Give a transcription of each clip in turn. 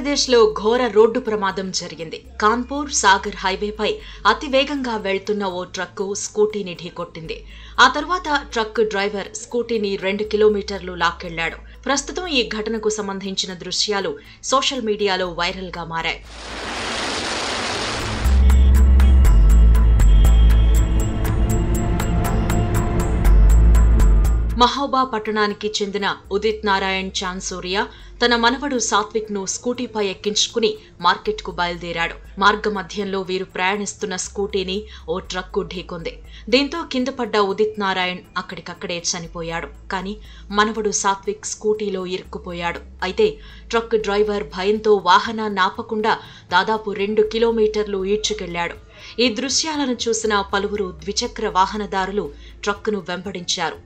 ఉత్తరప్రదేశ్లో ఘోర రోడ్డు ప్రమాదం జరిగింది. కాన్పూర్ సాగర్ హైవేపై అతివేగంగా వెళ్తున్న ఓ ట్రక్కు స్కూటీని ఢీకొట్టింది. ఆ తర్వాత ట్రక్ డ్రైవర్ స్కూటీని 2 కిలోమీటర్లు లాక్కెళ్లాడు. ప్రస్తుతం ఈ ఘటనకు సంబంధించిన దృశ్యాలు సోషల్ మీడియాలో వైరల్గా మారాయి. మహోబా పట్టణానికి చెందిన ఉదిత్ నారాయణ్ చాన్సోరియా తన మనవడు సాత్విక్ ను స్కూటీపై ఎక్కించుకుని మార్కెట్ కు బయలుదేరాడు. మార్గ మధ్యంలో వీరు ప్రయాణిస్తున్న స్కూటీని ఓ ట్రక్కు ఢీకొంది. దీంతో కింద పడ్డ ఉదిత్ నారాయణ్ అక్కడికక్కడే చనిపోయాడు. కానీ మనవడు సాత్విక్ స్కూటీలో ఇరుక్కుపోయాడు. అయితే ట్రక్ డ్రైవర్ భయంతో వాహనాన్ని ఆపకుండా దాదాపు 2 కిలోమీటర్లు ఈడ్చుకెళ్లాడు. ఈ దృశ్యాలను చూసిన పలువురు ద్విచక్ర వాహనదారులు ట్రక్కును వెంబడించారు.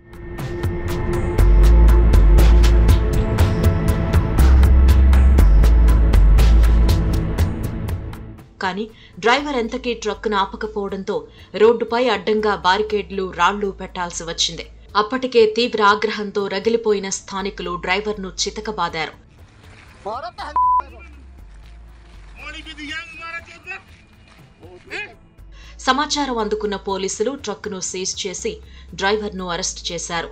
కానీ డ్రైవర్ ఎంతకీ ట్రక్కును ఆపకపోవడంతో రోడ్డుపై అడ్డంగా బారికేడ్లు, రాళ్లు పెట్టాల్సి వచ్చింది. అప్పటికే తీవ్ర ఆగ్రహంతో రగిలిపోయిన స్థానికులు డ్రైవర్ను చితకబాదారు. సమాచారం అందుకున్న పోలీసులు ట్రక్కును సీజ్ చేసి డ్రైవర్ను అరెస్టు చేశారు.